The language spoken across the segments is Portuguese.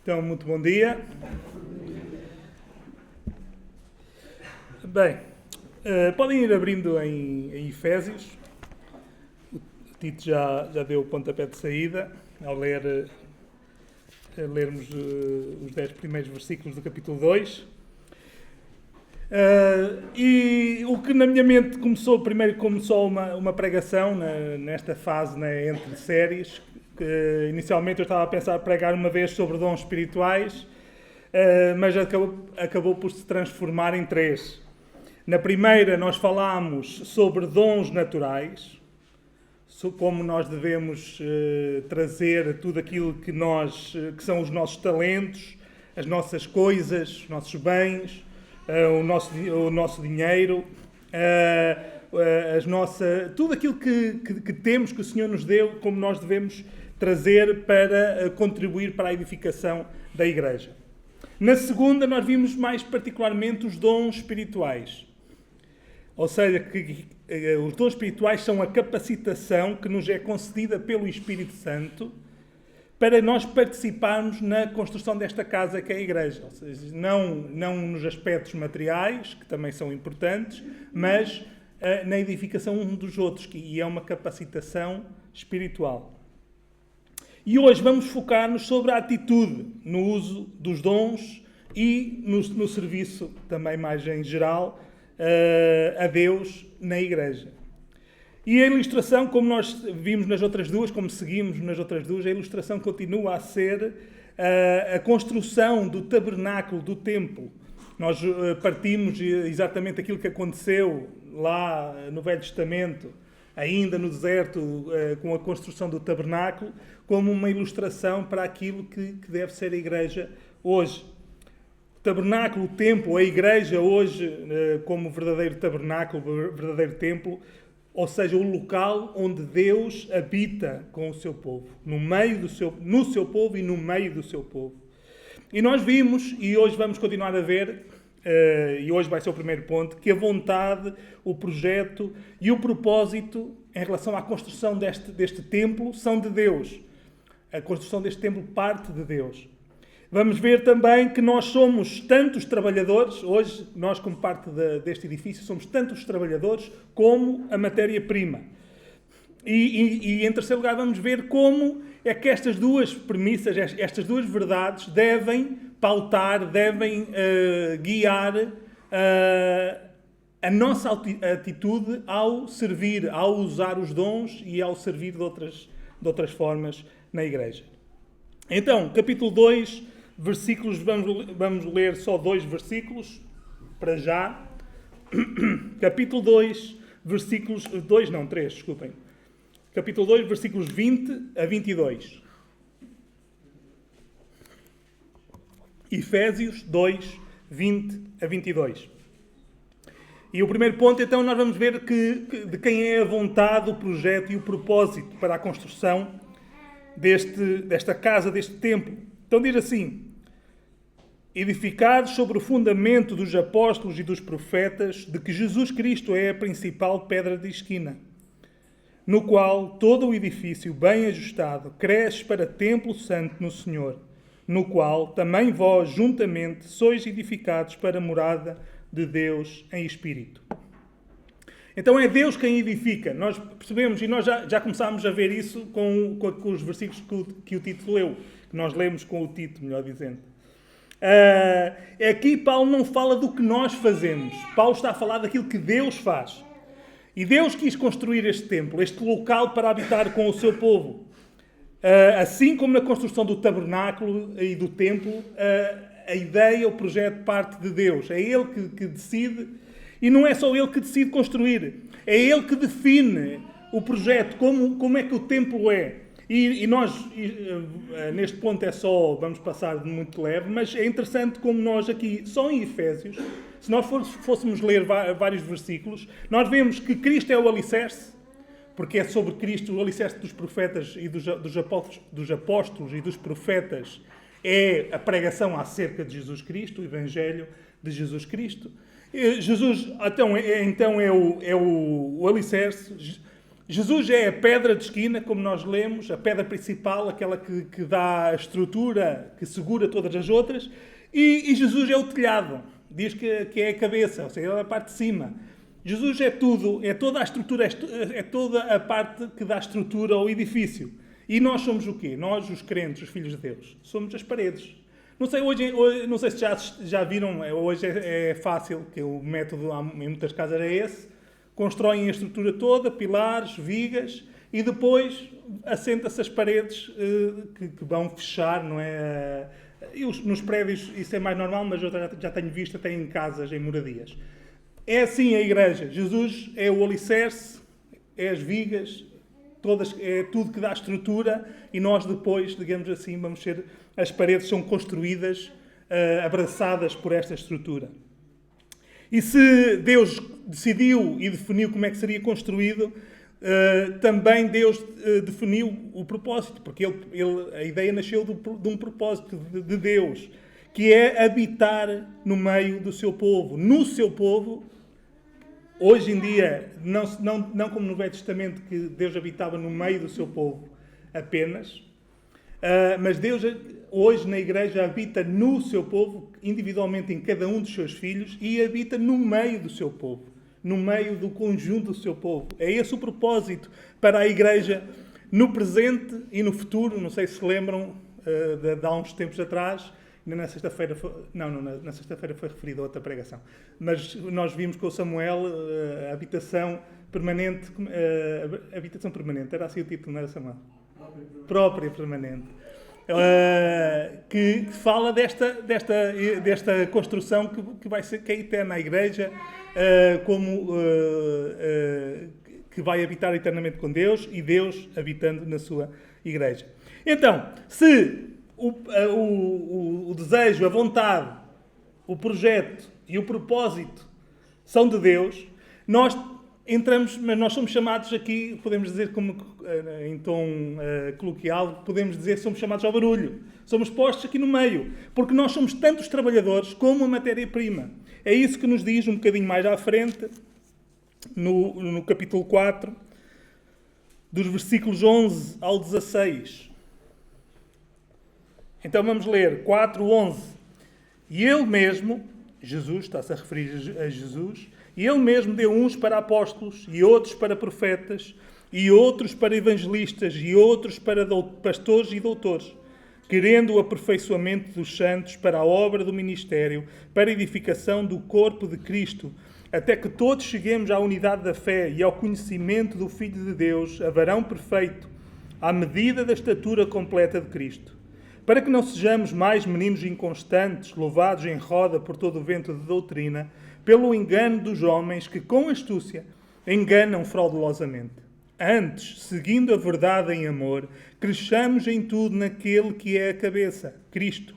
Então, muito bom dia. Bem, podem ir abrindo em Efésios. O Tito já deu o pontapé de saída ao lermos os 10 primeiros versículos do capítulo 2. E o que na minha mente começou uma pregação nesta fase, entre séries. Que inicialmente eu estava a pensar pregar uma vez sobre dons espirituais, mas acabou por se transformar em 3. Na primeira nós falámos sobre dons naturais, como nós devemos trazer tudo aquilo que são os nossos talentos, as nossas coisas, os nossos bens, o nosso dinheiro, tudo aquilo que temos, que o Senhor nos deu, como nós devemos trazer para contribuir para a edificação da Igreja. Na segunda, nós vimos mais particularmente os dons espirituais. Ou seja, que os dons espirituais são a capacitação que nos é concedida pelo Espírito Santo para nós participarmos na construção desta casa que é a Igreja. Ou seja, não nos aspectos materiais, que também são importantes, mas na edificação uns dos outros, e é uma capacitação espiritual. E hoje vamos focar-nos sobre a atitude no uso dos dons e no serviço, também mais em geral, a Deus na Igreja. E a ilustração, como nós vimos nas outras duas, como seguimos nas outras duas, a ilustração continua a ser a construção do tabernáculo, do templo. Nós partimos exatamente aquilo que aconteceu lá no Velho Testamento, ainda no deserto, com a construção do tabernáculo, como uma ilustração para aquilo que deve ser a Igreja hoje. O tabernáculo, o templo, a Igreja hoje, como verdadeiro tabernáculo, verdadeiro templo, ou seja, o local onde Deus habita com o seu povo, no seu povo e no meio do seu povo. E nós vimos, e hoje vamos continuar a ver, e hoje vai ser o primeiro ponto, que a vontade, o projeto e o propósito em relação à construção deste templo são de Deus. A construção deste templo parte de Deus. Vamos ver também que nós somos tantos trabalhadores, hoje nós como parte deste edifício somos tantos trabalhadores como a matéria-prima. E em terceiro lugar vamos ver como é que estas duas premissas, estas duas verdades devem pautar, devem guiar a nossa atitude ao servir, ao usar os dons e ao servir de outras formas na Igreja. Então, capítulo 2, versículos, vamos ler só 2 versículos, para já. Capítulo 2, versículos... 3, desculpem. Capítulo 2, versículos 20 a 22. Efésios 2, 20 a 22. E o primeiro ponto, então, nós vamos ver de quem é a vontade, o projeto e o propósito para a construção desta casa, deste templo. Então diz assim: edificados sobre o fundamento dos apóstolos e dos profetas, de que Jesus Cristo é a principal pedra de esquina, no qual todo o edifício bem ajustado cresce para templo santo no Senhor, no qual também vós juntamente sois edificados para a morada de Deus em Espírito. Então é Deus quem edifica. Nós percebemos, e nós já começámos a ver isso com os versículos que o Tito leu, que nós lemos com o Tito, melhor dizendo. Aqui Paulo não fala do que nós fazemos. Paulo está a falar daquilo que Deus faz. E Deus quis construir este templo, este local para habitar com o seu povo. Assim como na construção do tabernáculo e do templo, a ideia, o projeto parte de Deus. É Ele que decide. E não é só Ele que decide construir. É Ele que define o projeto, como é que o templo é. E nós, neste ponto vamos passar de muito leve, mas é interessante como nós aqui, só em Efésios, se nós fôssemos ler vários versículos, nós vemos que Cristo é o alicerce, porque é sobre Cristo o alicerce dos profetas e dos apóstolos e dos profetas, é a pregação acerca de Jesus Cristo, o Evangelho de Jesus Cristo. Jesus, então é o alicerce. Jesus é a pedra de esquina, como nós lemos, a pedra principal, aquela que dá a estrutura, que segura todas as outras, e Jesus é o telhado, diz que é a cabeça, ou seja, é a parte de cima. Jesus é tudo, é toda a estrutura, é toda a parte que dá estrutura ao edifício. E nós somos o quê? Nós, os crentes, os filhos de Deus, somos as paredes. Não sei, hoje não sei se já viram, hoje é fácil, que o método em muitas casas é esse. Constroem a estrutura toda, pilares, vigas, e depois assenta-se as paredes que vão fechar, não é? Nos prédios isso é mais normal, mas eu já tenho visto até em casas, em moradias. É assim a igreja. Jesus é o alicerce, é as vigas, é tudo que dá estrutura, e nós depois, digamos assim, as paredes são construídas, abraçadas por esta estrutura. E se Deus decidiu e definiu como é que seria construído, também Deus definiu o propósito, porque a ideia nasceu de um propósito de Deus, que é habitar no meio do seu povo. No seu povo, hoje em dia, não como no Velho Testamento, que Deus habitava no meio do seu povo apenas, mas Deus hoje na igreja habita no seu povo, individualmente em cada um dos seus filhos, e habita no meio do seu povo, no meio do conjunto do seu povo. É esse o propósito para a igreja no presente e no futuro. Não sei se se lembram de há uns tempos atrás, na sexta-feira na sexta-feira foi referida a outra pregação, mas nós vimos com o Samuel a habitação permanente, era assim o título, não era, Samuel? Própria permanente. Que fala desta construção que vai ser, que é eterna, a igreja, que vai habitar eternamente com Deus, e Deus habitando na sua igreja. Então, se o desejo, a vontade, o projeto e o propósito são de Deus, nós entramos, mas nós somos chamados aqui, podemos dizer como em tom coloquial, podemos dizer que somos chamados ao barulho. Somos postos aqui no meio, porque nós somos tanto os trabalhadores como a matéria-prima. É isso que nos diz um bocadinho mais à frente, no capítulo 4, dos versículos 11 ao 16. Então vamos ler 4:11. E ele mesmo, Jesus, está-se a referir a Jesus, e ele mesmo deu uns para apóstolos, e outros para profetas, e outros para evangelistas, e outros para pastores e doutores, querendo o aperfeiçoamento dos santos para a obra do ministério, para a edificação do corpo de Cristo, até que todos cheguemos à unidade da fé e ao conhecimento do Filho de Deus, a varão perfeito, à medida da estatura completa de Cristo. Para que não sejamos mais meninos inconstantes, levados em roda por todo o vento de doutrina, pelo engano dos homens que, com astúcia, enganam fraudulosamente. Antes, seguindo a verdade em amor, cresçamos em tudo naquele que é a cabeça, Cristo,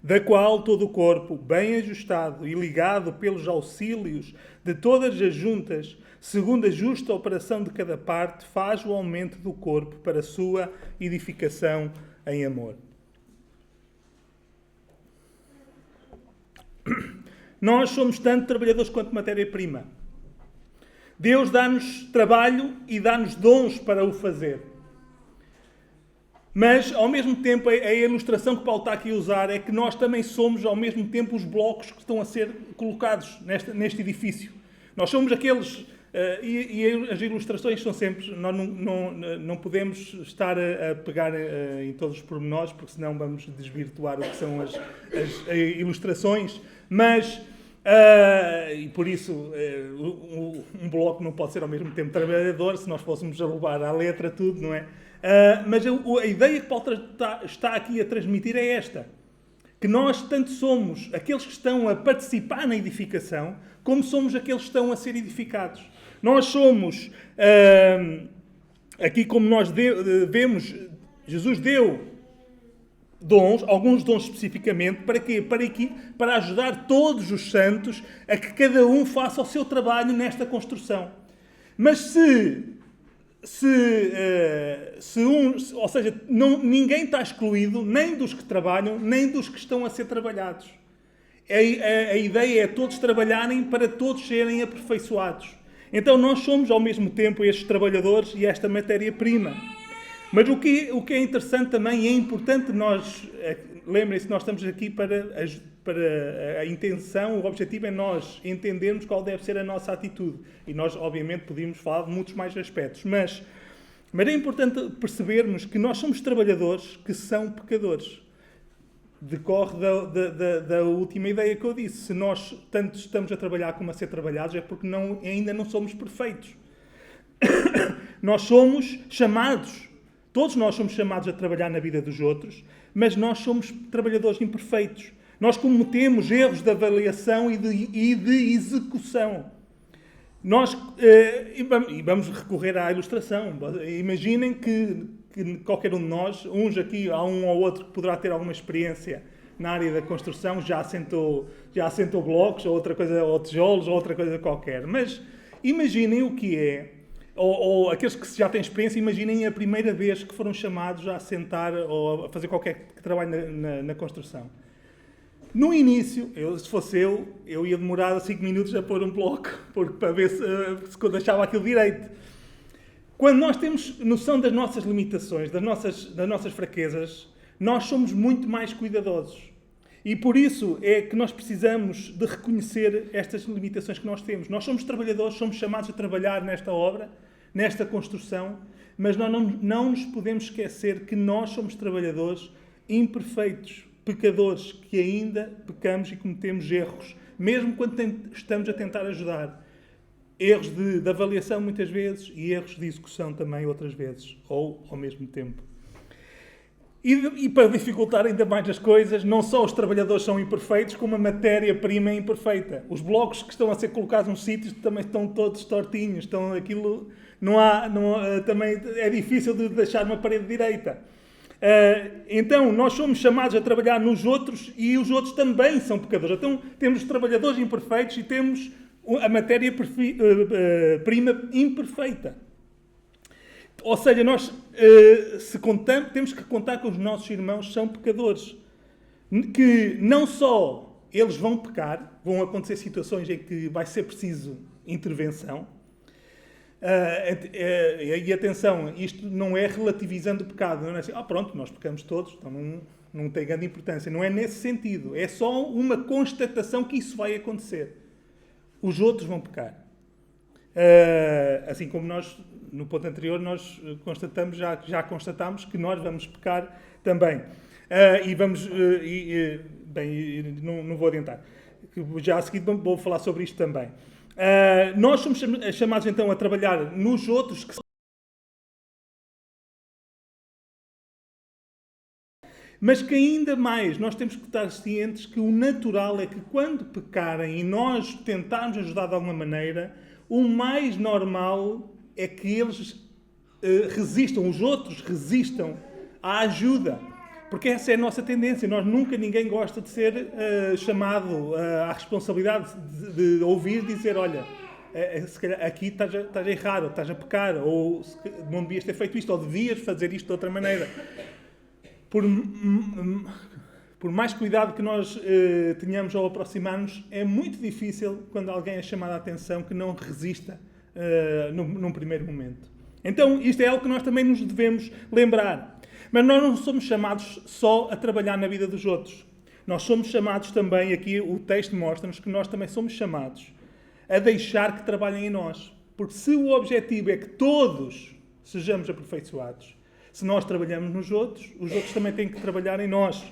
da qual todo o corpo, bem ajustado e ligado pelos auxílios de todas as juntas, segundo a justa operação de cada parte, faz o aumento do corpo para a sua edificação em amor. Nós somos tanto trabalhadores quanto matéria-prima. Deus dá-nos trabalho e dá-nos dons para o fazer. Mas, ao mesmo tempo, a ilustração que Paulo está aqui a usar é que nós também somos, ao mesmo tempo, os blocos que estão a ser colocados neste edifício. Nós somos aqueles... E as ilustrações são sempre... Nós não podemos estar a pegar em todos os pormenores, porque senão vamos desvirtuar o que são as ilustrações. Mas, e por isso, um bloco não pode ser ao mesmo tempo trabalhador, se nós fôssemos a levar à letra tudo, não é? Mas a ideia que Paulo está aqui a transmitir é esta. Que nós tanto somos aqueles que estão a participar na edificação, como somos aqueles que estão a ser edificados. Nós somos, aqui como nós vemos, Jesus deu dons, alguns dons especificamente, para quê? Para ajudar todos os santos a que cada um faça o seu trabalho nesta construção. Mas ou seja, ninguém está excluído, nem dos que trabalham, nem dos que estão a ser trabalhados. A ideia é todos trabalharem para todos serem aperfeiçoados. Então nós somos ao mesmo tempo estes trabalhadores e esta matéria-prima. Mas o que é interessante também e é importante nós, lembrem-se, nós estamos aqui para a intenção, o objetivo é nós entendermos qual deve ser a nossa atitude. E nós, obviamente, podíamos falar de muitos mais aspectos, mas é importante percebermos que nós somos trabalhadores que são pecadores. Decorre da última ideia que eu disse. Se nós tanto estamos a trabalhar como a ser trabalhados, é porque ainda não somos perfeitos. Nós somos chamados, todos nós somos chamados a trabalhar na vida dos outros, mas nós somos trabalhadores imperfeitos. Nós cometemos erros de avaliação e de execução. E vamos recorrer à ilustração. Imaginem que qualquer um de nós, há um ou outro que poderá ter alguma experiência na área da construção, já assentou blocos, ou outra coisa, ou tijolos, ou outra coisa qualquer. Mas imaginem o que é, ou aqueles que já têm experiência, imaginem a primeira vez que foram chamados a assentar ou a fazer qualquer trabalho na construção. No início, se fosse eu ia demorar 5 minutos a pôr um bloco, para ver se deixava aquilo direito. Quando nós temos noção das nossas limitações, das nossas fraquezas, nós somos muito mais cuidadosos. E por isso é que nós precisamos de reconhecer estas limitações que nós temos. Nós somos trabalhadores, somos chamados a trabalhar nesta obra, nesta construção, mas nós não nos podemos esquecer que nós somos trabalhadores imperfeitos, pecadores, que ainda pecamos e cometemos erros, mesmo quando estamos a tentar ajudar. Erros de avaliação muitas vezes e erros de execução também outras vezes, ou ao mesmo tempo. E para dificultar ainda mais as coisas, não só os trabalhadores são imperfeitos, como a matéria-prima é imperfeita. Os blocos que estão a ser colocados nos sítios também estão todos tortinhos. Também é difícil de deixar uma parede direita. Então, nós somos chamados a trabalhar nos outros e os outros também são pecadores. Então, temos os trabalhadores imperfeitos e temos a matéria-prima imperfeita. Ou seja, nós temos que contar que os nossos irmãos são pecadores. Que não só eles vão pecar, vão acontecer situações em que vai ser preciso intervenção. E atenção, isto não é relativizando o pecado. Não é assim, pronto, nós pecamos todos, então não tem grande importância. Não é nesse sentido. É só uma constatação que isso vai acontecer. Os outros vão pecar. Assim como nós, no ponto anterior, nós já constatamos que nós vamos pecar também. Não vou adiantar. Já a seguir vou falar sobre isto também. Nós somos chamados então a trabalhar nos outros que mas que ainda mais nós temos que estar cientes que o natural é que quando pecarem e nós tentarmos ajudar de alguma maneira, o mais normal é que eles os outros resistam à ajuda. Porque essa é a nossa tendência. Ninguém gosta de ser chamado à responsabilidade de ouvir dizer, olha, se calhar aqui estás a errar, ou estás a pecar, ou não devias ter feito isto, ou devias fazer isto de outra maneira. Por mais cuidado que nós tenhamos ao aproximar-nos, é muito difícil, quando alguém é chamado a atenção, que não resista num primeiro momento. Então, isto é algo que nós também nos devemos lembrar. Mas nós não somos chamados só a trabalhar na vida dos outros. Nós somos chamados também, aqui o texto mostra-nos que nós também somos chamados a deixar que trabalhem em nós. Porque se o objetivo é que todos sejamos aperfeiçoados, se nós trabalhamos nos outros, os outros também têm que trabalhar em nós.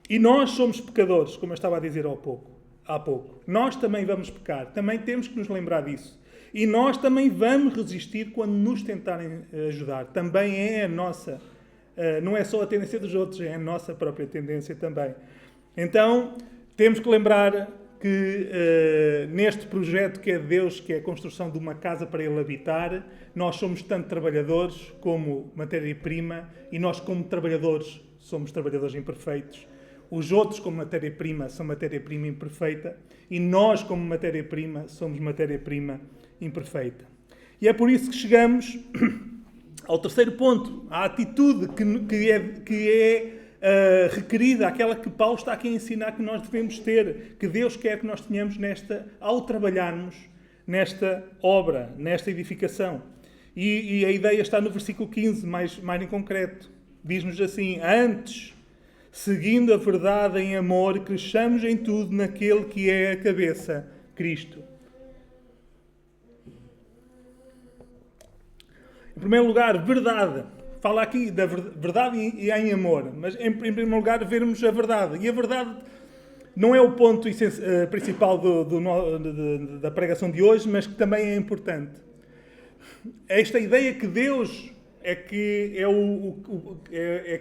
E nós somos pecadores, como eu estava a dizer há pouco. Nós também vamos pecar. Também temos que nos lembrar disso. E nós também vamos resistir quando nos tentarem ajudar. Também é a nossa... não é só a tendência dos outros, é a nossa própria tendência também. Então, temos que lembrar que neste projeto que é de Deus, que é a construção de uma casa para Ele habitar, nós somos tanto trabalhadores como matéria-prima, e nós como trabalhadores somos trabalhadores imperfeitos. Os outros como matéria-prima são matéria-prima imperfeita, e nós como matéria-prima somos matéria-prima imperfeita. E é por isso que chegamos ao terceiro ponto, a atitude que é requerida, aquela que Paulo está aqui a ensinar que nós devemos ter, que Deus quer que nós tenhamos ao trabalharmos nesta obra, nesta edificação. E a ideia está no versículo 15, mais em concreto. Diz-nos assim: antes, seguindo a verdade em amor, cresçamos em tudo naquele que é a cabeça, Cristo. Em primeiro lugar, verdade. Fala aqui da verdade e em amor. Mas, em primeiro lugar, vermos a verdade. E a verdade não é o ponto principal da pregação de hoje, mas que também é importante. Esta ideia que Deus é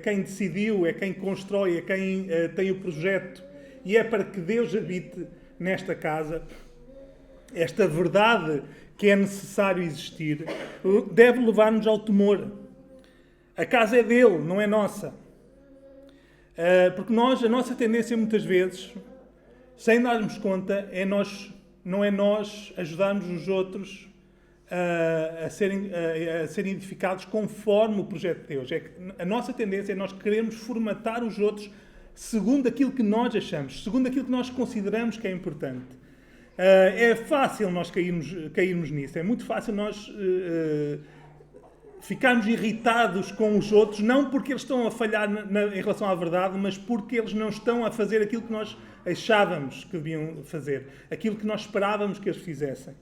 quem decidiu, é quem constrói, é quem tem o projeto, e é para que Deus habite nesta casa. Esta verdade que é necessário existir deve levar-nos ao temor. A casa é dele, não é nossa. Porque a nossa tendência muitas vezes, sem darmos conta, não é nós ajudarmos os outros a serem edificados conforme o projeto de Deus. A nossa tendência é nós querermos formatar os outros segundo aquilo que nós achamos, segundo aquilo que nós consideramos que é importante. É fácil nós cairmos nisso, é muito fácil nós ficarmos irritados com os outros, não porque eles estão a falhar em relação à verdade, mas porque eles não estão a fazer aquilo que nós achávamos que deviam fazer, aquilo que nós esperávamos que eles fizessem.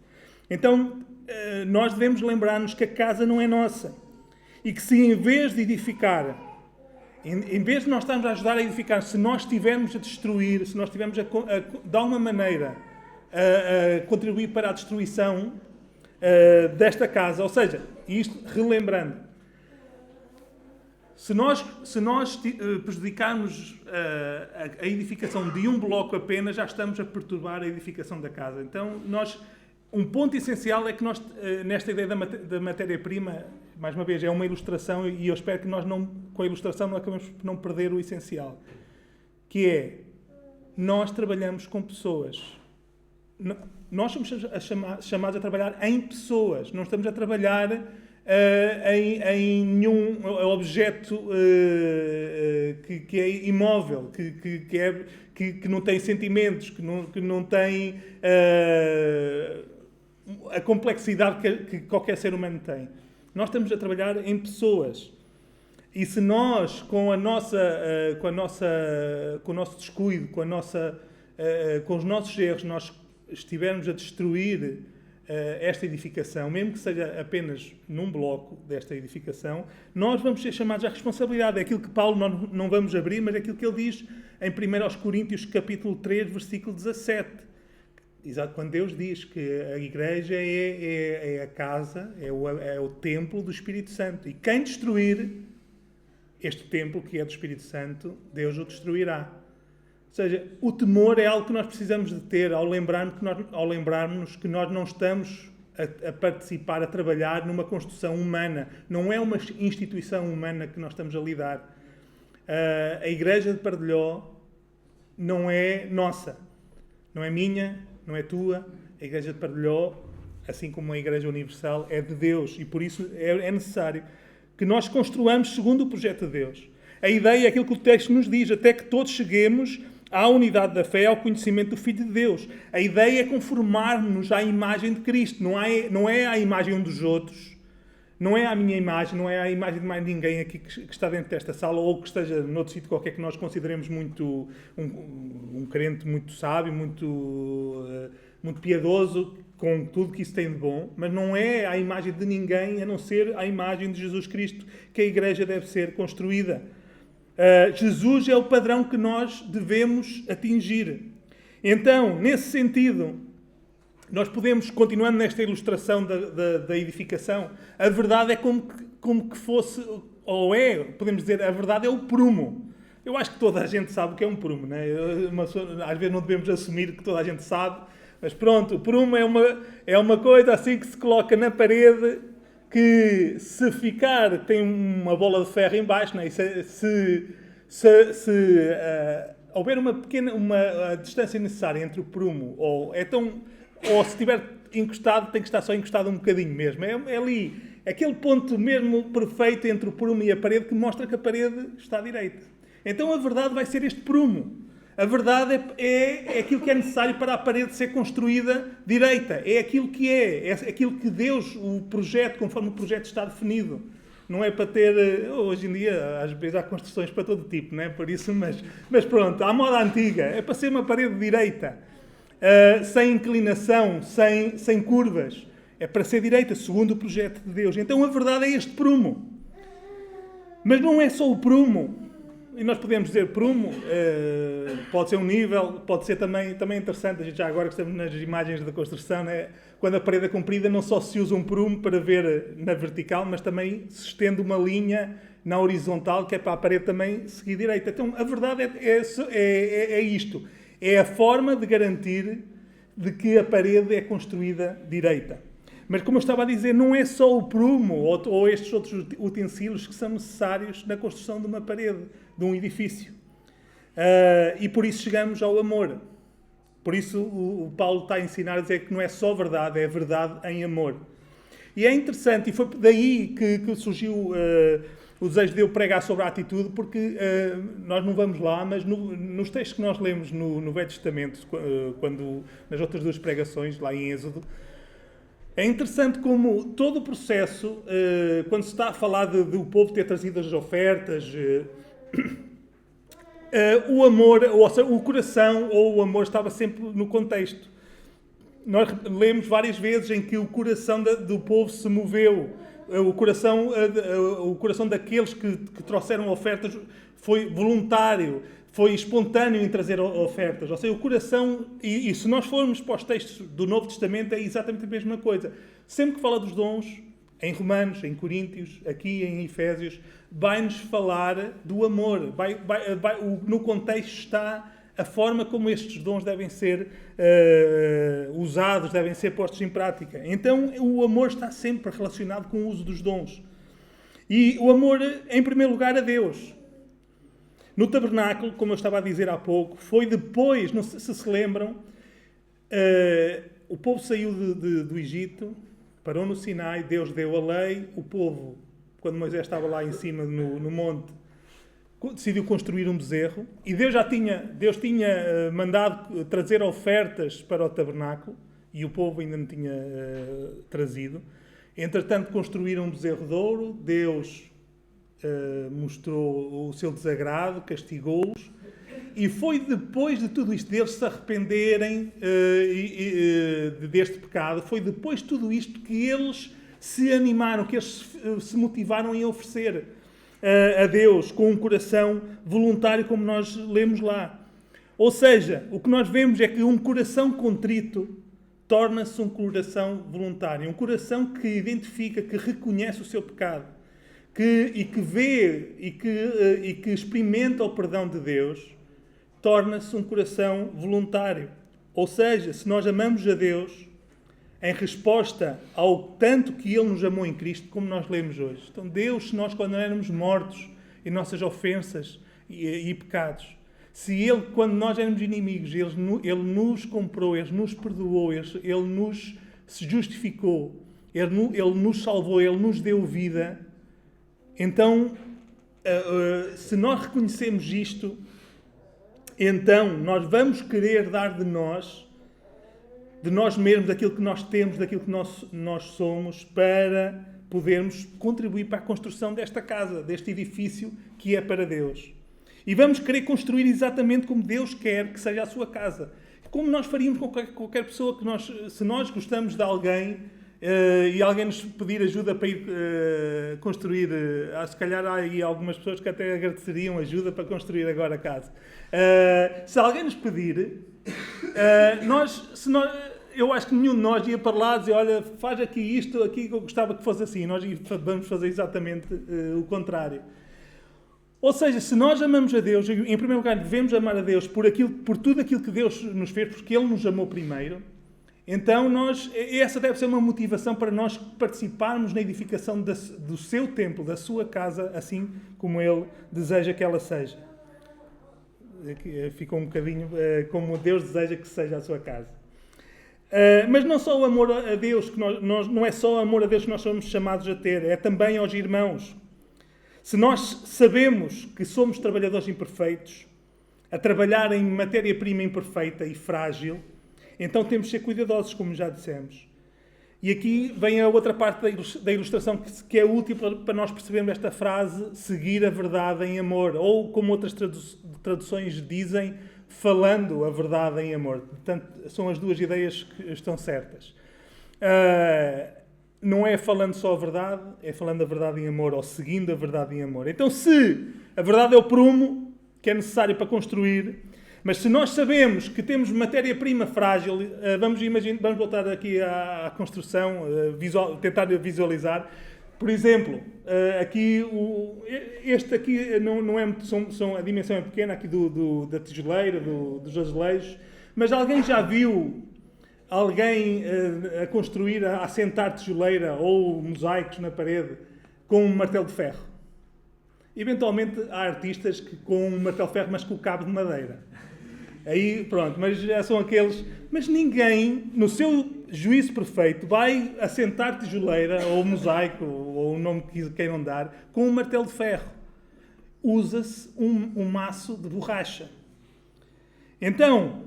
Então, nós devemos lembrar-nos que a casa não é nossa e que se em vez de edificar, em vez de nós estarmos a ajudar a edificar, se nós estivermos a destruir, se nós estivermos de alguma maneira a contribuir para a destruição desta casa, ou seja, isto relembrando, se nós prejudicarmos a edificação de um bloco apenas, já estamos a perturbar a edificação da casa. Então, um ponto essencial é que nós, nesta ideia da matéria-prima, mais uma vez, é uma ilustração, e eu espero que nós, com a ilustração, não acabemos por não perder o essencial, que é, nós trabalhamos com pessoas. Nós somos chamados a trabalhar em pessoas, não estamos a trabalhar em nenhum objeto que é imóvel, que não tem sentimentos, que não tem a complexidade que qualquer ser humano tem. Nós estamos a trabalhar em pessoas. E se nós, com o nosso descuido, com os nossos erros, nós estivermos a destruir esta edificação, mesmo que seja apenas num bloco desta edificação, nós vamos ser chamados à responsabilidade. É aquilo que Paulo, nós não vamos abrir, mas é aquilo que ele diz em 1 Coríntios, capítulo 3, versículo 17. Exato, quando Deus diz que a igreja é a casa, é o templo do Espírito Santo. E quem destruir este templo, que é do Espírito Santo, Deus o destruirá. Ou seja, o temor é algo que nós precisamos de ter ao lembrarmos que nós não estamos a participar, a trabalhar numa construção humana. Não é uma instituição humana que nós estamos a lidar. A Igreja de Pardelhó não é nossa. Não é minha, não é tua. A Igreja de Pardelhó, assim como a Igreja Universal, é de Deus. E por isso é necessário que nós construamos segundo o projeto de Deus. A ideia é aquilo que o texto nos diz, até que todos cheguemos à unidade da fé, ao conhecimento do Filho de Deus. A ideia é conformar-nos à imagem de Cristo, não é à imagem dos outros, não é à minha imagem, não é à imagem de mais ninguém aqui que está dentro desta sala ou que esteja noutro sítio qualquer que nós consideremos muito um crente muito sábio, muito piedoso, com tudo que isso tem de bom, mas não é à imagem de ninguém, a não ser à imagem de Jesus Cristo, que a Igreja deve ser construída. Jesus é o padrão que nós devemos atingir. Então, nesse sentido, nós podemos, continuando nesta ilustração da edificação, a verdade é como que fosse, podemos dizer, a verdade é o prumo. Eu acho que toda a gente sabe o que é um prumo, né? Às vezes não devemos assumir que toda a gente sabe, mas pronto, o prumo é uma coisa assim que se coloca na parede, que se ficar, tem uma bola de ferro em baixo, né? E se houver uma distância necessária entre o prumo, ou se estiver encostado, tem que estar só encostado um bocadinho mesmo. É ali, aquele ponto mesmo perfeito entre o prumo e a parede que mostra que a parede está direita. Então a verdade vai ser este prumo. A verdade é aquilo que é necessário para a parede ser construída direita. É aquilo que é aquilo que Deus, o projeto, conforme o projeto está definido. Não é para ter, hoje em dia, às vezes há construções para todo tipo, não é? Por isso, mas pronto, à moda antiga, é para ser uma parede direita, sem inclinação, sem curvas. É para ser direita, segundo o projeto de Deus. Então a verdade é este prumo. Mas não é só o prumo. E nós podemos dizer prumo, pode ser um nível, pode ser também interessante, a gente já agora que estamos nas imagens da construção, né? Quando a parede é comprida não só se usa um prumo para ver na vertical, mas também se estende uma linha na horizontal, que é para a parede também seguir direita. Então a verdade é isto, é a forma de garantir de que a parede é construída direita. Mas, como eu estava a dizer, não é só o prumo ou estes outros utensílios que são necessários na construção de uma parede, de um edifício. E por isso chegamos ao amor. Por isso o Paulo está a ensinar a dizer que não é só verdade, é verdade em amor. E é interessante, e foi daí que surgiu o desejo de eu pregar sobre a atitude, porque nós não vamos lá, mas nos textos que nós lemos no Velho Testamento, nas outras duas pregações, lá em Êxodo, é interessante como todo o processo, quando se está a falar do povo ter trazido as ofertas, o amor, ou seja, o coração ou o amor estava sempre no contexto. Nós lemos várias vezes em que o coração do povo se moveu, o coração daqueles que trouxeram ofertas foi voluntário, foi espontâneo em trazer ofertas. Ou seja, o coração, e se nós formos para os textos do Novo Testamento, é exatamente a mesma coisa. Sempre que fala dos dons, em Romanos, em Coríntios, aqui em Efésios, vai-nos falar do amor. No contexto está a forma como estes dons devem ser usados, devem ser postos em prática. Então, o amor está sempre relacionado com o uso dos dons. E o amor, em primeiro lugar, a Deus. No tabernáculo, como eu estava a dizer há pouco, foi depois, não sei se lembram, o povo saiu do Egito, parou no Sinai, Deus deu a lei, o povo, quando Moisés estava lá em cima no monte, decidiu construir um bezerro, e Deus tinha mandado trazer ofertas para o tabernáculo, e o povo ainda não tinha trazido. Entretanto, construíram um bezerro de ouro, Deus mostrou o seu desagrado, castigou-os, e foi depois de tudo isto, deles se arrependerem deste pecado, foi depois de tudo isto que eles se animaram, que eles se motivaram em oferecer a Deus com um coração voluntário, como nós lemos lá. Ou seja, o que nós vemos é que um coração contrito torna-se um coração voluntário, um coração que identifica, que reconhece o seu pecado, que vê e que experimenta o perdão de Deus, torna-se um coração voluntário. Ou seja, se nós amamos a Deus, em resposta ao tanto que Ele nos amou em Cristo, como nós lemos hoje. Então Deus, se nós quando éramos mortos em nossas ofensas e pecados, se Ele, quando nós éramos inimigos, Ele nos comprou, Ele nos perdoou, Ele nos se justificou, Ele nos salvou, Ele nos deu vida. Então, se nós reconhecemos isto, então nós vamos querer dar de nós mesmos, daquilo que nós temos, daquilo que nós somos, para podermos contribuir para a construção desta casa, deste edifício que é para Deus. E vamos querer construir exatamente como Deus quer que seja a sua casa. Como nós faríamos com qualquer pessoa se nós gostamos de alguém, e alguém nos pedir ajuda para ir construir, se calhar há aí algumas pessoas que até agradeceriam ajuda para construir agora a casa. Se alguém nos pedir, eu acho que nenhum de nós ia para lá e dizer, olha, faz aqui isto, aqui que eu gostava que fosse assim. Nós vamos fazer exatamente o contrário. Ou seja, se nós amamos a Deus, em primeiro lugar devemos amar a Deus por tudo aquilo que Deus nos fez, porque Ele nos amou primeiro. Então, essa deve ser uma motivação para nós participarmos na edificação do seu templo, da sua casa, assim como Ele deseja que ela seja. Ficou um bocadinho como Deus deseja que seja a sua casa. Mas não só o amor a Deus, não é só o amor a Deus que nós somos chamados a ter, é também aos irmãos. Se nós sabemos que somos trabalhadores imperfeitos, a trabalhar em matéria-prima imperfeita e frágil, então temos de ser cuidadosos, como já dissemos. E aqui vem a outra parte da ilustração que é útil para nós percebermos esta frase, seguir a verdade em amor, ou como outras traduções dizem, falando a verdade em amor. Portanto, são as duas ideias que estão certas. Não é falando só a verdade, é falando a verdade em amor, ou seguindo a verdade em amor. Então, se a verdade é o prumo que é necessário para construir, mas se nós sabemos que temos matéria-prima frágil, vamos voltar aqui à construção, tentar visualizar. Por exemplo, este aqui não é, a dimensão é pequena aqui da tijoleira, dos azulejos, mas alguém já viu alguém a construir, a assentar tijoleira ou mosaicos na parede com um martelo de ferro? Eventualmente há artistas que com um martelo de ferro, mas com o cabo de madeira. Aí, pronto, mas já são aqueles... Mas ninguém, no seu juízo perfeito, vai assentar tijoleira, ou mosaico, ou o nome que queiram dar, com um martelo de ferro. Usa-se um maço de borracha. Então,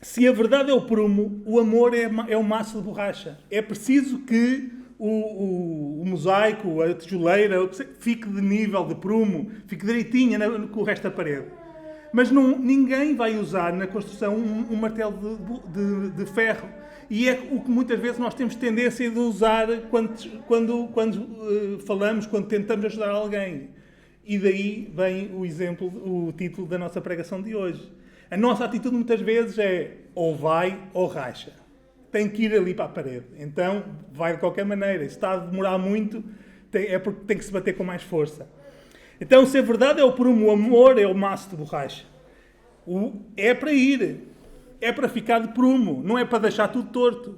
se a verdade é o prumo, o amor é um maço de borracha. É preciso que o mosaico, a tijoleira, fique de nível de prumo, fique direitinha com o resto da parede. Mas ninguém vai usar na construção um martelo de ferro. E é o que muitas vezes nós temos tendência de usar quando falamos, quando tentamos ajudar alguém. E daí vem o título da nossa pregação de hoje. A nossa atitude muitas vezes é ou vai ou racha. Tem que ir ali para a parede. Então vai de qualquer maneira. Se está a demorar muito, é porque tem que se bater com mais força. Então, se a verdade é o prumo, o amor é o maço de borracha. É para ir. É para ficar de prumo. Não é para deixar tudo torto.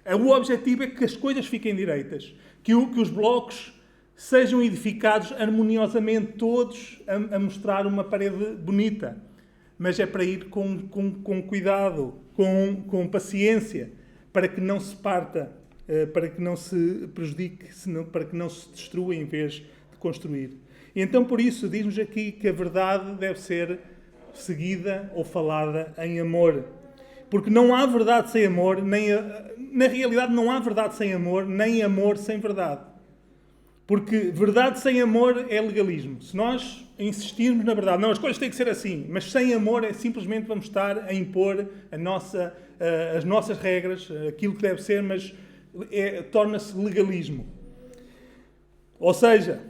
O objetivo é que as coisas fiquem direitas. Que os blocos sejam edificados harmoniosamente, todos a mostrar uma parede bonita. Mas é para ir com cuidado, com paciência, para que não se parta, para que não se prejudique, para que não se destrua em vez de construir. E então, por isso, diz-nos aqui que a verdade deve ser seguida ou falada em amor. Porque não há verdade sem amor, na realidade não há verdade sem amor, nem amor sem verdade. Porque verdade sem amor é legalismo. Se nós insistirmos na verdade, não, as coisas têm que ser assim, mas sem amor é simplesmente vamos estar a impor as nossas regras, aquilo que deve ser, mas torna-se legalismo. Ou seja,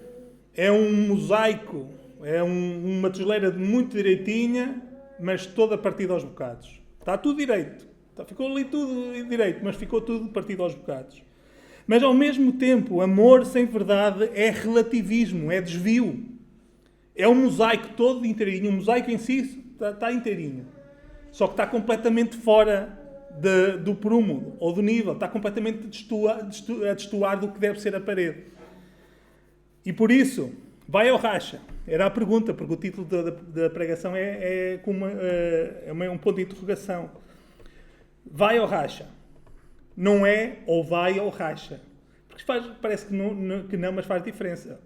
é um mosaico, é uma tijoleira muito direitinha, mas toda partida aos bocados. Está tudo direito. Ficou ali tudo direito, mas ficou tudo partido aos bocados. Mas, ao mesmo tempo, amor sem verdade é relativismo, é desvio. É um mosaico todo inteirinho. O mosaico em si está inteirinho. Só que está completamente fora do prumo ou do nível. Está completamente a destoar do que deve ser a parede. E por isso, vai ou racha? Era a pergunta, porque o título da pregação é um ponto de interrogação. Vai ou racha? Não é ou vai ou racha. Porque parece que não, mas faz diferença.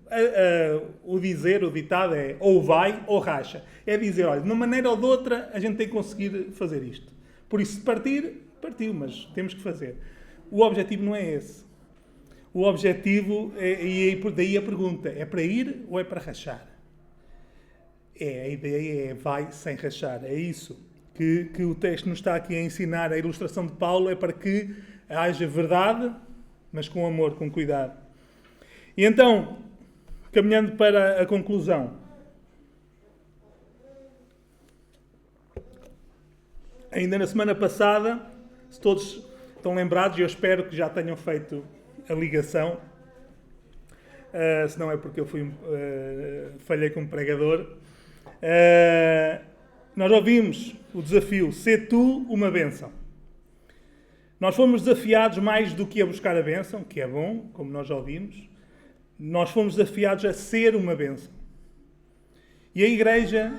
O ditado é ou vai ou racha. É dizer, olha, de uma maneira ou de outra a gente tem que conseguir fazer isto. Por isso, se partiu, mas temos que fazer. O objetivo não é esse. O objetivo, e daí a pergunta, é para ir ou é para rachar? A ideia é vai sem rachar. É isso que o texto nos está aqui a ensinar. A ilustração de Paulo é para que haja verdade, mas com amor, com cuidado. E então, caminhando para a conclusão. Ainda na semana passada, se todos estão lembrados, e eu espero que já tenham feito a ligação, se não é porque eu falhei como pregador, nós ouvimos o desafio, sê tu uma bênção. Nós fomos desafiados mais do que a buscar a bênção, que é bom, como nós já ouvimos. Nós fomos desafiados a ser uma bênção. E a igreja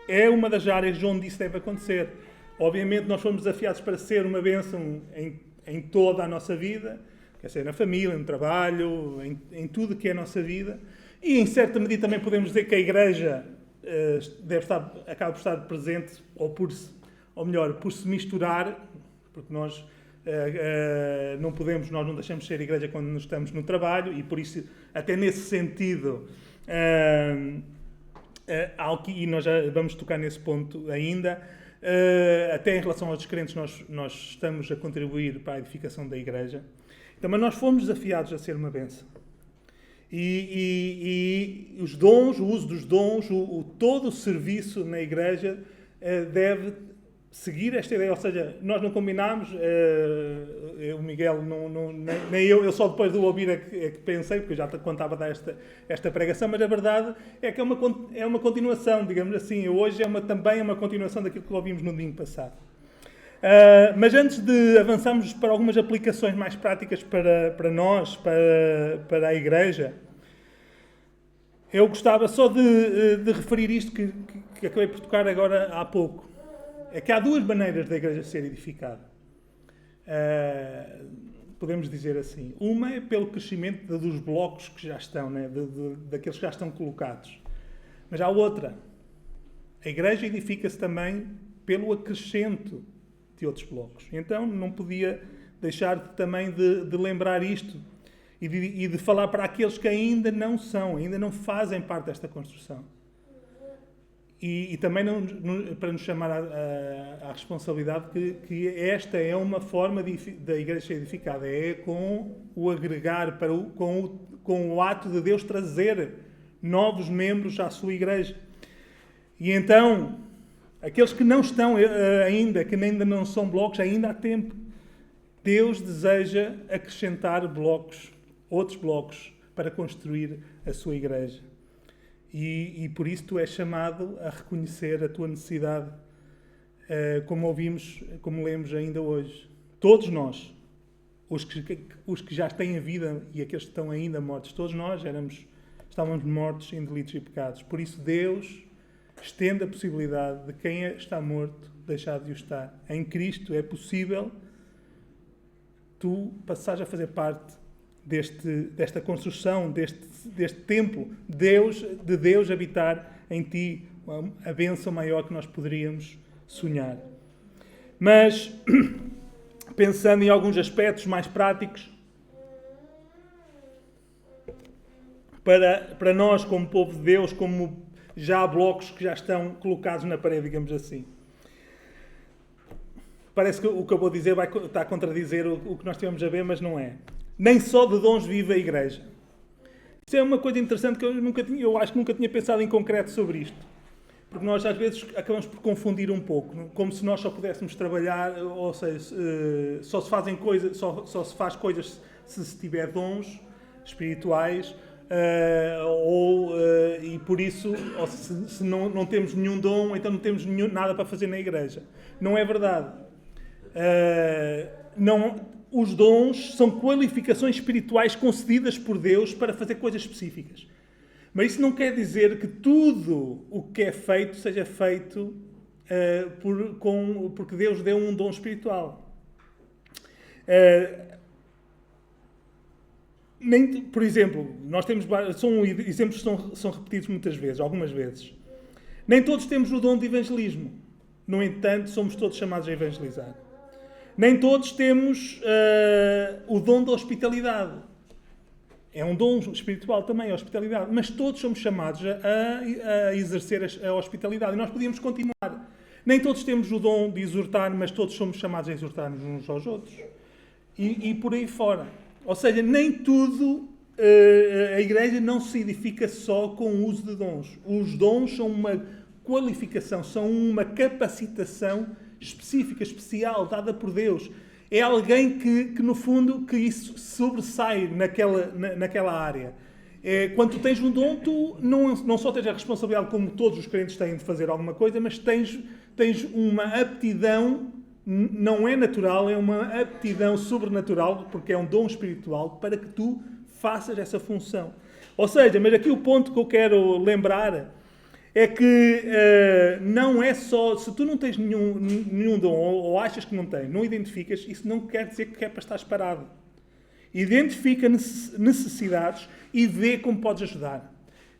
é uma das áreas onde isso deve acontecer. Obviamente nós fomos desafiados para ser uma bênção em toda a nossa vida, quer ser na família, no trabalho, em tudo que é a nossa vida. E em certa medida também podemos dizer que a igreja acaba por estar presente, ou melhor, por se misturar, porque nós nós não deixamos de ser igreja quando estamos no trabalho, e por isso, até nesse sentido, e nós já vamos tocar nesse ponto ainda, até em relação aos descrentes, nós estamos a contribuir para a edificação da igreja. Então, mas nós fomos desafiados a ser uma bênção. E os dons, o uso dos dons, todo o serviço na igreja deve seguir esta ideia. Ou seja, nós não combinámos, o Miguel, nem eu só depois de o ouvir é que pensei, porque eu já contava a dar esta pregação, mas a verdade é que é uma continuação, digamos assim. Hoje também é uma continuação daquilo que ouvimos no domingo passado. Mas antes de avançarmos para algumas aplicações mais práticas para nós, para a igreja, eu gostava só de referir isto que acabei por tocar agora há pouco. É que há duas maneiras da igreja ser edificada. Podemos dizer assim. Uma é pelo crescimento dos blocos que já estão, né? Daqueles que já estão colocados. Mas há outra. A igreja edifica-se também pelo acrescento de outros blocos. Então não podia deixar também de lembrar isto e de falar para aqueles que ainda não fazem parte desta construção. E também para nos chamar à responsabilidade que esta é uma forma da igreja ser edificada, é com o agregar, com o ato de Deus trazer novos membros à sua igreja. E então, aqueles que não estão ainda, que ainda não são blocos, ainda há tempo. Deus deseja acrescentar outros blocos, para construir a sua igreja. E por isso tu és chamado a reconhecer a tua necessidade, como lemos ainda hoje. Todos nós, os que já têm a vida e aqueles que estão ainda mortos, todos nós estávamos mortos em delitos e pecados. Por isso Deus estende a possibilidade de quem está morto deixar de o estar. Em Cristo é possível tu passares a fazer parte desta construção, deste templo, de Deus habitar em ti, a bênção maior que nós poderíamos sonhar. Mas, pensando em alguns aspectos mais práticos, para nós como povo de Deus, como já há blocos que já estão colocados na parede, digamos assim. Parece que o que eu vou dizer vai estar a contradizer o que nós tivemos a ver, mas não é. Nem só de dons vive a igreja. Isso é uma coisa interessante que eu acho que nunca tinha pensado em concreto sobre isto. Porque nós às vezes acabamos por confundir um pouco, como se nós só pudéssemos trabalhar, ou seja, só se faz coisas se tiver dons espirituais, e por isso, ou se não temos nenhum dom, então não temos nada para fazer na igreja. Não é verdade. Os dons são qualificações espirituais concedidas por Deus para fazer coisas específicas. Mas isso não quer dizer que tudo o que é feito seja feito porque Deus deu um dom espiritual. Por exemplo, nós temos exemplos que são repetidos muitas vezes, algumas vezes. Nem todos temos o dom de evangelismo. No entanto, somos todos chamados a evangelizar. Nem todos temos o dom da hospitalidade. É um dom espiritual também, a hospitalidade. Mas todos somos chamados a exercer a hospitalidade. E nós podíamos continuar. Nem todos temos o dom de exortar, mas todos somos chamados a exortar-nos uns aos outros. E por aí fora. Ou seja, nem tudo, a igreja não se edifica só com o uso de dons. Os dons são uma qualificação, são uma capacitação específica, especial, dada por Deus. É alguém que no fundo, que isso sobressai naquela área. Quando tu tens um dom, tu não só tens a responsabilidade, como todos os crentes têm, de fazer alguma coisa, mas tens uma aptidão, não é natural, é uma aptidão sobrenatural, porque é um dom espiritual, para que tu faças essa função. Ou seja, mas aqui o ponto que eu quero lembrar é que não é só... Se tu não tens nenhum dom, ou achas que não tens, não identificas, isso não quer dizer que é para estares parado. Identifica necessidades e vê como podes ajudar.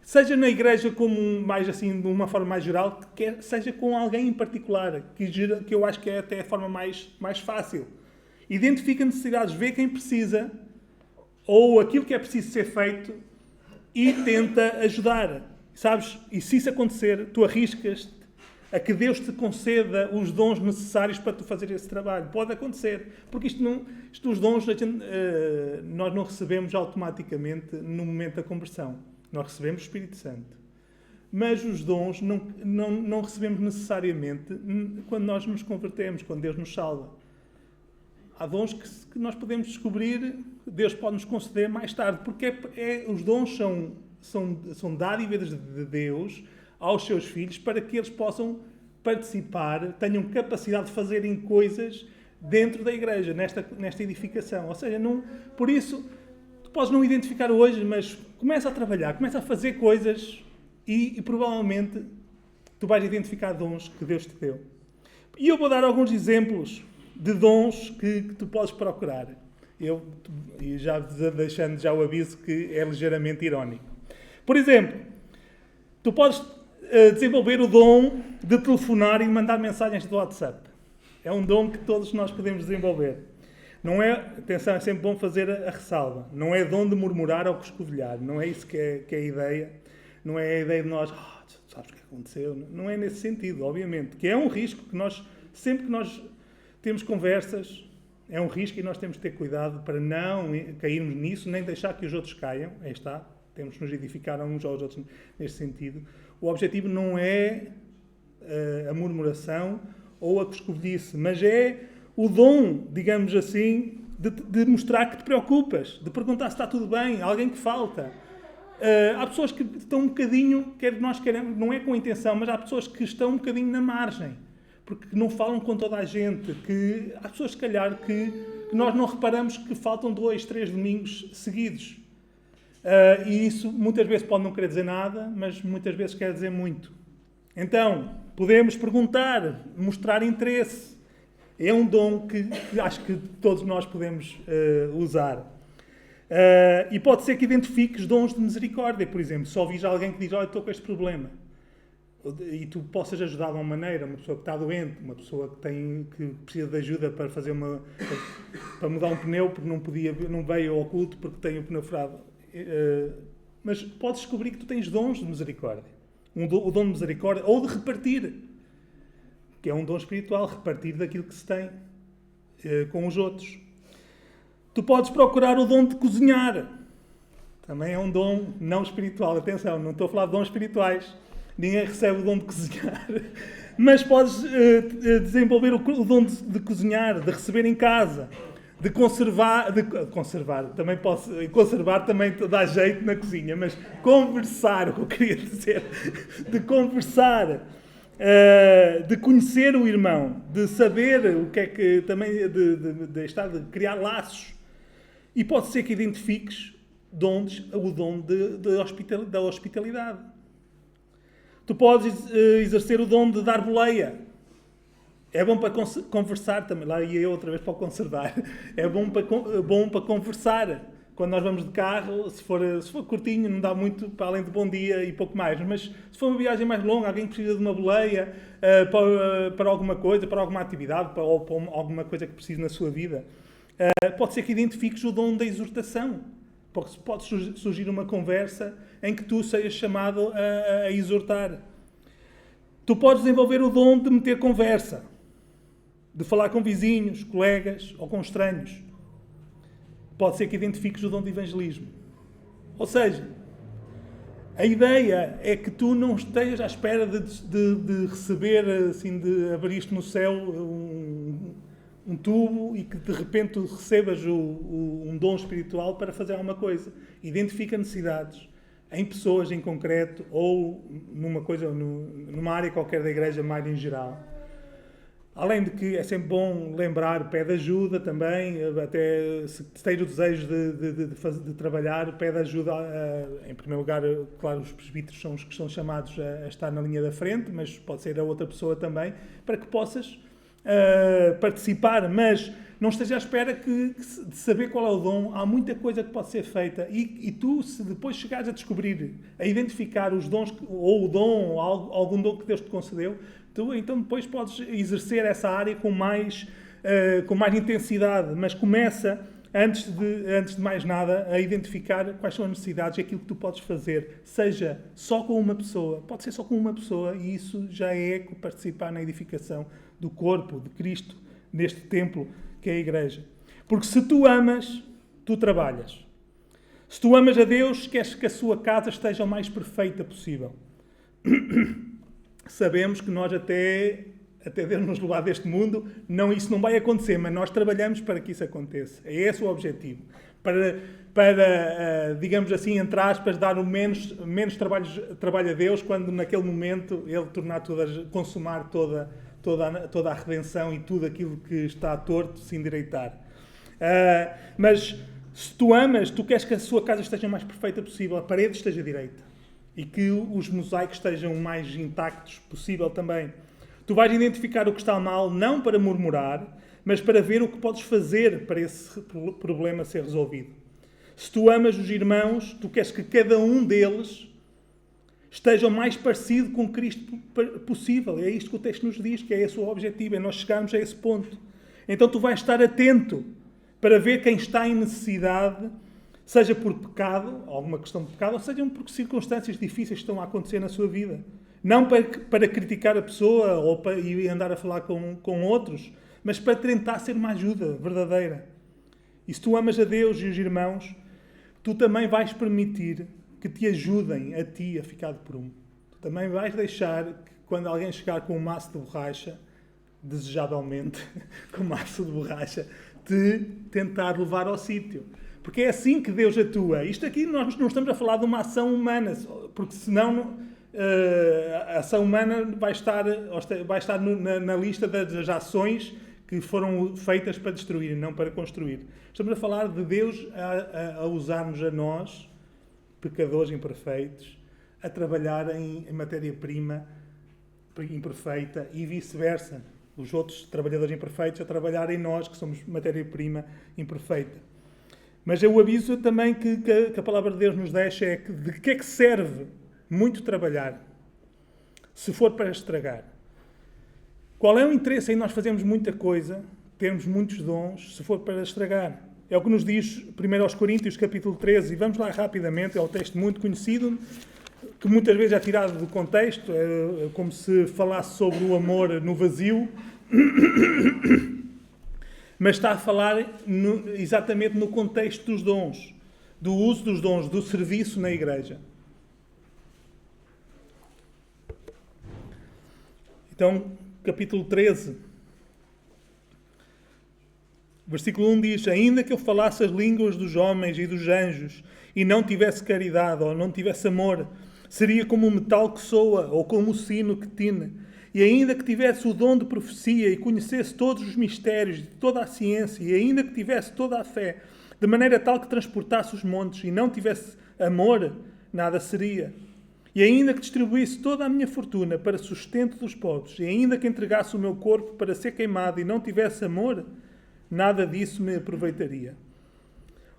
seja na igreja como mais assim, de uma forma mais geral, seja com alguém em particular, que eu acho que é até a forma mais fácil. Identifica necessidades, vê quem precisa, ou aquilo que é preciso ser feito, e tenta ajudar. Sabes? E se isso acontecer, tu arriscas-te a que Deus te conceda os dons necessários para tu fazer esse trabalho. Pode acontecer. Porque os dons nós não recebemos automaticamente no momento da conversão. Nós recebemos o Espírito Santo. Mas os dons não recebemos necessariamente quando nós nos convertemos, quando Deus nos salva. Há dons que nós podemos descobrir, Deus pode nos conceder mais tarde, porque os dons são dádivas de Deus aos seus filhos para que eles possam participar, tenham capacidade de fazerem coisas dentro da igreja, nesta edificação. Ou seja, por isso, tu podes não identificar hoje, mas começa a trabalhar, começa a fazer coisas e provavelmente tu vais identificar dons que Deus te deu. E eu vou dar alguns exemplos de dons que tu podes procurar. E já deixando já o aviso que é ligeiramente irónico. Por exemplo, tu podes desenvolver o dom de telefonar e mandar mensagens do WhatsApp. É um dom que todos nós podemos desenvolver. Não é, atenção, é sempre bom fazer a ressalva. Não é dom de murmurar ou coscovilhar. Não é isso que é a ideia. Não é a ideia de nós, sabes o que aconteceu? Não é nesse sentido, obviamente. Que é um risco que sempre que nós temos conversas, é um risco e nós temos que ter cuidado para não cairmos nisso, nem deixar que os outros caiam. Aí está. Temos que nos edificar uns aos outros neste sentido. O objetivo não é a murmuração ou a coscovilhice, mas é o dom, digamos assim, de mostrar que te preocupas, de perguntar se está tudo bem, alguém que falta. Há pessoas que estão um bocadinho, nós queremos, não é com intenção, mas há pessoas que estão um bocadinho na margem, porque não falam com toda a gente, há pessoas, se calhar, que nós não reparamos que faltam 2, 3 domingos seguidos. E isso muitas vezes pode não querer dizer nada, mas muitas vezes quer dizer muito. Então, podemos perguntar, mostrar interesse. É um dom que acho que todos nós podemos usar. E pode ser que identifiques dons de misericórdia, por exemplo. Se ouvires alguém que diz, olha, estou com este problema, e tu possas ajudar de uma maneira, uma pessoa que está doente, uma pessoa que precisa de ajuda para fazer para mudar um pneu porque não veio ao culto porque tem o pneu furado. Mas podes descobrir que tu tens dons de misericórdia. O dom de misericórdia, ou de repartir, que é um dom espiritual, repartir daquilo que se tem com os outros. Tu podes procurar o dom de cozinhar. Também é um dom não espiritual. Atenção, não estou a falar de dons espirituais. Ninguém recebe o dom de cozinhar. Mas podes desenvolver o dom de cozinhar, de receber em casa. De conservar, conservar também dá jeito na cozinha, mas conversar, o que eu queria dizer, de conversar, de conhecer o irmão, de saber o que é que também, de criar laços. E pode ser que identifiques o dom da hospitalidade. Tu podes exercer o dom de dar boleia. É bom para conversar também. Lá ia eu outra vez para o conservar. É bom para conversar. Quando nós vamos de carro, se for curtinho, não dá muito para além de bom dia e pouco mais. Mas se for uma viagem mais longa, alguém precisa de uma boleia para alguma coisa, para alguma atividade, ou para alguma coisa que precise na sua vida, pode ser que identifiques o dom da exortação. Pode surgir uma conversa em que tu sejas chamado a exortar. Tu podes desenvolver o dom de meter conversa. De falar com vizinhos, colegas ou com estranhos. Pode ser que identifiques o dom de evangelismo. Ou seja, a ideia é que tu não estejas à espera de receber, assim, de abrir-te no céu um tubo e que de repente tu recebas um dom espiritual para fazer alguma coisa. Identifica necessidades em pessoas em concreto ou numa área qualquer da igreja, mais em geral. Além de que é sempre bom lembrar, pede ajuda também, até se tens o desejo de trabalhar, pede ajuda, em primeiro lugar, claro, os presbíteros são os que são chamados a estar na linha da frente, mas pode ser a outra pessoa também, para que possas participar, mas não esteja à espera de saber qual é o dom. Há muita coisa que pode ser feita e tu, se depois chegares a descobrir, a identificar os dons, ou o dom, ou algum dom que Deus te concedeu, tu então depois podes exercer essa área com mais intensidade, mas começa, antes de mais nada, a identificar quais são as necessidades e aquilo que tu podes fazer, seja só com uma pessoa, pode ser só com uma pessoa, e isso já é participar na edificação do corpo de Cristo, neste templo que é a igreja. Porque se tu amas, tu trabalhas. Se tu amas a Deus, queres que a sua casa esteja o mais perfeita possível. Sabemos que nós até Deus nos levar deste mundo, isso não vai acontecer, mas nós trabalhamos para que isso aconteça. É esse o objetivo. Para digamos assim, entre aspas, dar o menos trabalho a Deus, quando naquele momento Ele consumar toda a redenção e tudo aquilo que está torto se endireitar. Mas se tu amas, tu queres que a sua casa esteja o mais perfeita possível, a parede esteja direita e que os mosaicos estejam o mais intactos possível também. Tu vais identificar o que está mal, não para murmurar, mas para ver o que podes fazer para esse problema ser resolvido. Se tu amas os irmãos, tu queres que cada um deles esteja o mais parecido com Cristo possível. É isto que o texto nos diz, que é esse o objetivo, é nós chegarmos a esse ponto. Então tu vais estar atento para ver quem está em necessidade, seja por pecado, alguma questão de pecado, ou seja por circunstâncias difíceis que estão a acontecer na sua vida. Não para criticar a pessoa e andar a falar com outros, mas para tentar ser uma ajuda verdadeira. E se tu amas a Deus e os irmãos, tu também vais permitir que te ajudem a ti a ficar de prumo. Tu também vais deixar que quando alguém chegar com um maço de borracha, desejavelmente, com um maço de borracha, te tentar levar ao sítio. Porque é assim que Deus atua. Isto aqui nós não estamos a falar de uma ação humana, porque senão a ação humana vai estar na lista das ações que foram feitas para destruir, não para construir. Estamos a falar de Deus a usar-nos a nós, pecadores imperfeitos, a trabalhar em matéria-prima imperfeita e vice-versa. Os outros trabalhadores imperfeitos a trabalhar em nós, que somos matéria-prima imperfeita. Mas o aviso também que a palavra de Deus nos deixa é que de que é que serve muito trabalhar, se for para estragar? Qual é o interesse em nós fazermos muita coisa, termos muitos dons, se for para estragar? É o que nos diz 1 Coríntios, capítulo 13, e vamos lá rapidamente, é um texto muito conhecido, que muitas vezes é tirado do contexto, é como se falasse sobre o amor no vazio, mas está a falar exatamente no contexto dos dons, do uso dos dons, do serviço na igreja. Então, capítulo 13, versículo 1 diz: ainda que eu falasse as línguas dos homens e dos anjos e não tivesse caridade ou não tivesse amor, seria como o metal que soa ou como o sino que tine. E ainda que tivesse o dom de profecia e conhecesse todos os mistérios de toda a ciência, e ainda que tivesse toda a fé, de maneira tal que transportasse os montes e não tivesse amor, nada seria. E ainda que distribuísse toda a minha fortuna para sustento dos pobres, e ainda que entregasse o meu corpo para ser queimado e não tivesse amor, nada disso me aproveitaria.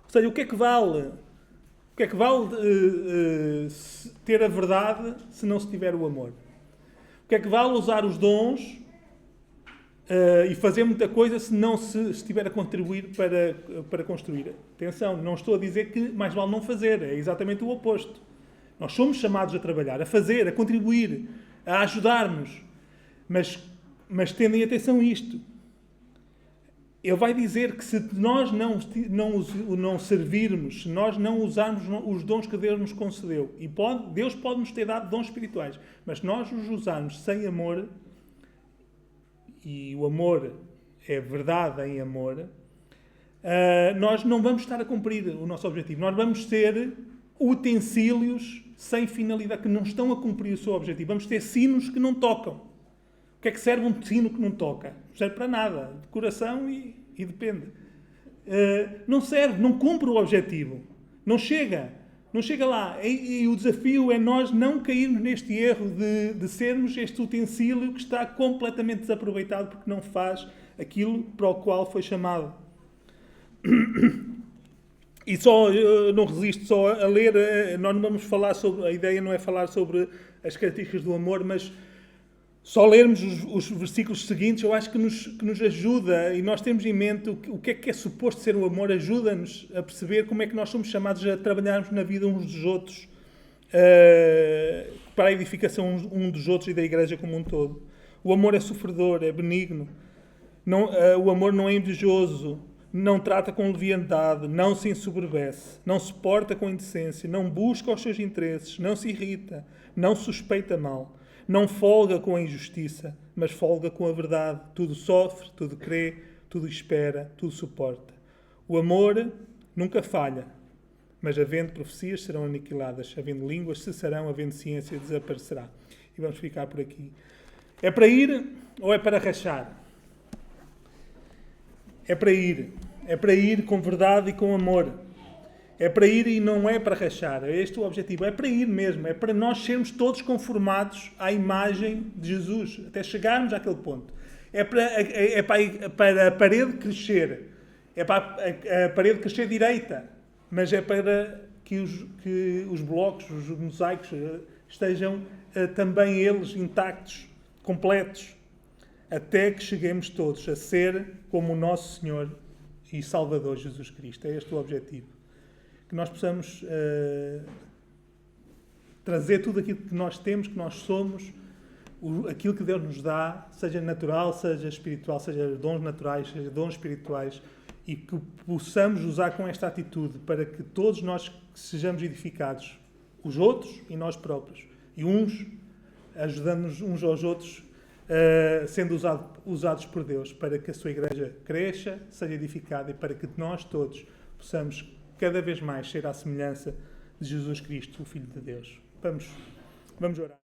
Ou seja, o que é que vale? O que é que vale ter a verdade se não se tiver o amor? O que é que vale usar os dons e fazer muita coisa se não se estiver a contribuir para construir? Atenção, não estou a dizer que mais vale não fazer, é exatamente o oposto. Nós somos chamados a trabalhar, a fazer, a contribuir, a ajudar-nos. Mas tendem atenção a isto. Ele vai dizer que se nós não servirmos, se nós não usarmos os dons que Deus nos concedeu, e Deus pode nos ter dado dons espirituais, mas se nós os usarmos sem amor, e o amor é verdade em amor, nós não vamos estar a cumprir o nosso objetivo. Nós vamos ser utensílios sem finalidade, que não estão a cumprir o seu objetivo. Vamos ter sinos que não tocam. O que é que serve um sino que não toca? Não serve para nada. Decoração e depende. Não serve, não cumpre o objetivo. Não chega. Não chega lá. E o desafio é nós não cairmos neste erro de sermos este utensílio que está completamente desaproveitado porque não faz aquilo para o qual foi chamado. E não resisto só a ler, nós não vamos falar sobre, a ideia não é falar sobre as características do amor, mas só lermos os versículos seguintes eu acho que nos ajuda, e nós temos em mente o que é suposto ser o amor, ajuda-nos a perceber como é que nós somos chamados a trabalharmos na vida uns dos outros, para a edificação um dos outros e da igreja como um todo. O amor é sofredor, é benigno, o amor não é invejoso, não trata com leviandade, não se ensoberbece, não se porta com indecência, não busca os seus interesses, não se irrita, não suspeita mal, não folga com a injustiça, mas folga com a verdade. Tudo sofre, tudo crê, tudo espera, tudo suporta. O amor nunca falha, mas havendo profecias serão aniquiladas, havendo línguas cessarão, havendo ciência desaparecerá. E vamos ficar por aqui. É para ir ou é para rachar? É para ir. É para ir com verdade e com amor. É para ir e não é para rachar. É este o objetivo. É para ir mesmo. É para nós sermos todos conformados à imagem de Jesus. Até chegarmos àquele ponto. É para a parede crescer. É para a parede crescer direita. Mas é para que os blocos, os mosaicos, estejam também eles intactos, completos. Até que cheguemos todos a ser como o nosso Senhor e Salvador Jesus Cristo. É este o objetivo. Que nós possamos trazer tudo aquilo que nós temos, que nós somos, aquilo que Deus nos dá, seja natural, seja espiritual, seja dons naturais, seja dons espirituais, e que possamos usar com esta atitude para que todos nós sejamos edificados, os outros e nós próprios, e uns ajudando-nos uns aos outros, sendo usados por Deus para que a sua igreja cresça, seja edificada e para que nós todos possamos cada vez mais ser à semelhança de Jesus Cristo, o Filho de Deus. Vamos orar.